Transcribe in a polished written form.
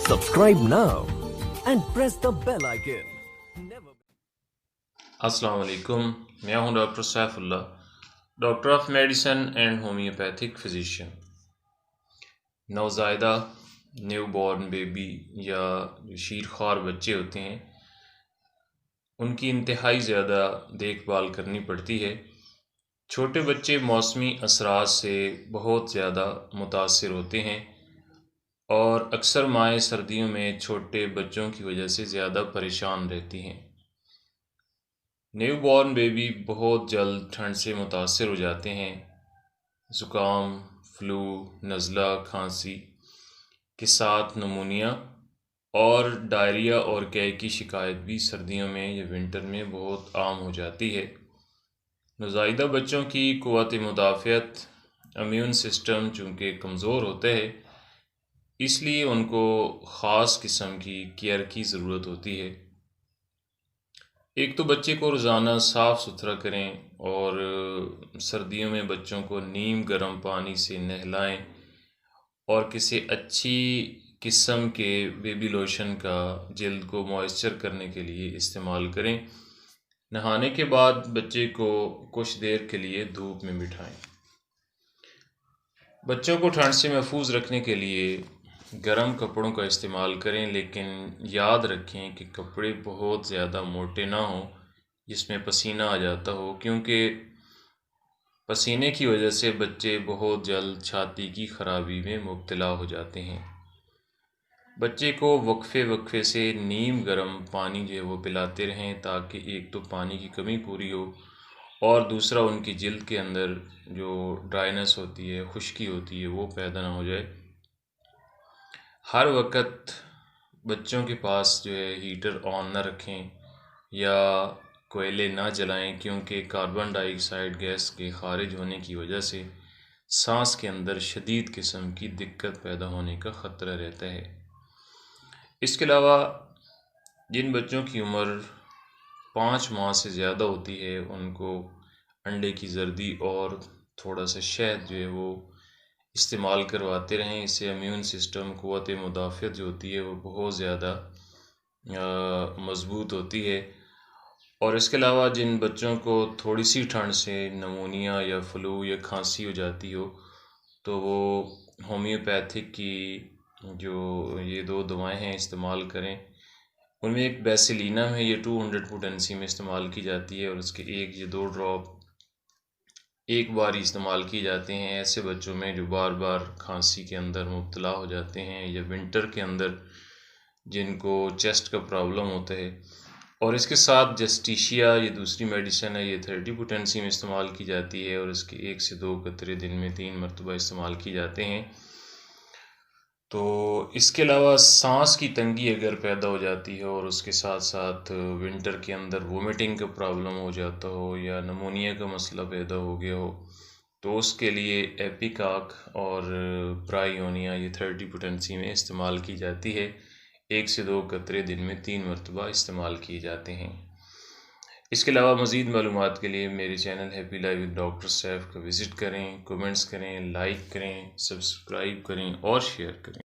Subscribe now and press the bell icon. Never. अस्सलाम वालेकुम। मैं हूं doctor Saifullah, doctor of medicine and homeopathic physician. नवज़ायदा न्यू बॉर्न बेबी या जो शीरख्वार बच्चे होते हैं उनकी इंतहाई ज़्यादा देखभाल करनी पड़ती है। छोटे बच्चे मौसमी असरात से बहुत ज़्यादा मुतासिर होते हैं और अक्सर माएँ सर्दियों में छोटे बच्चों की वजह से ज़्यादा परेशान रहती हैं। न्यू बॉर्न बेबी बहुत जल्द ठंड से मुतासिर हो जाते हैं। ज़ुकाम, फ्लू, नज़ला, खांसी के साथ नमूनिया और डायरिया और कैं की शिकायत भी सर्दियों में या विंटर में बहुत आम हो जाती है। नौज़ायदा बच्चों की क़ुव्वत मुदाफ़ियत, इम्यून सिस्टम चूँकि कमज़ोर होते हैं, इसलिए उनको ख़ास किस्म की केयर की ज़रूरत होती है। एक तो बच्चे को रोज़ाना साफ़ सुथरा करें और सर्दियों में बच्चों को नीम गर्म पानी से नहलाएं और किसी अच्छी किस्म के बेबी लोशन का जल्द को मॉइस्चर करने के लिए इस्तेमाल करें। नहाने के बाद बच्चे को कुछ देर के लिए धूप में बिठाएं। बच्चों को ठंड से महफूज रखने के लिए गर्म कपड़ों का इस्तेमाल करें, लेकिन याद रखें कि कपड़े बहुत ज़्यादा मोटे ना हों जिसमें पसीना आ जाता हो, क्योंकि पसीने की वजह से बच्चे बहुत जल्द छाती की खराबी में मुब्तला हो जाते हैं। बच्चे को वक्फे वक्फे से नीम गर्म पानी जो है वो पिलाते रहें, ताकि एक तो पानी की कमी पूरी हो और दूसरा उनकी जिल्द के अंदर जो ड्राइनेस होती है, खुश्की होती है, वो पैदा ना हो जाए। हर वक्त बच्चों के पास जो है हीटर ऑन ना रखें या कोयले ना जलाएं, क्योंकि कार्बन डाइऑक्साइड गैस के खारिज होने की वजह से सांस के अंदर शदीद किस्म की दिक्कत पैदा होने का ख़तरा रहता है। इसके अलावा जिन बच्चों की उम्र 5 माह से ज़्यादा होती है, उनको अंडे की जर्दी और थोड़ा सा शहद जो है वो इस्तेमाल करवाते रहें। इससे इम्यून सिस्टम, क़ुव्वत मुदाफ़ियत जो होती है वो बहुत ज़्यादा मज़बूत होती है। और इसके अलावा जिन बच्चों को थोड़ी सी ठंड से नमूनिया या फ्लू या खांसी हो जाती हो, तो वो होम्योपैथिक की जो ये 2 दवाएं हैं इस्तेमाल करें। उनमें एक बेसिलिना है, ये 200 पोटेंसी में इस्तेमाल की जाती है और उसके 1 या 2 ड्रॉप एक बार ही इस्तेमाल किए जाते हैं ऐसे बच्चों में जो बार बार खांसी के अंदर मुब्तला हो जाते हैं या विंटर के अंदर जिनको चेस्ट का प्रॉब्लम होता है। और इसके साथ जस्टिशिया, ये दूसरी मेडिसिन है, ये 30 पोटेंसी में इस्तेमाल की जाती है और इसके 1 से 2 कतरे दिन में 3 मरतबा इस्तेमाल की जाते हैं। तो इसके अलावा सांस की तंगी अगर पैदा हो जाती है और उसके साथ साथ विंटर के अंदर वोमिटिंग का प्रॉब्लम हो जाता हो या नमूनिया का मसला पैदा हो गया हो, तो उसके लिए एपिकाक और ब्रायोनिया ये 30 पोटेंसी में इस्तेमाल की जाती है। 1 से 2 कतरे दिन में 3 मरतबा इस्तेमाल किए जाते हैं। इसके अलावा मज़ीद मालूमात के लिए मेरे channel happy life with doctor Saif का विज़िट करें, कमेंट्स करें, लाइक करें, सब्सक्राइब करें और शेयर करें।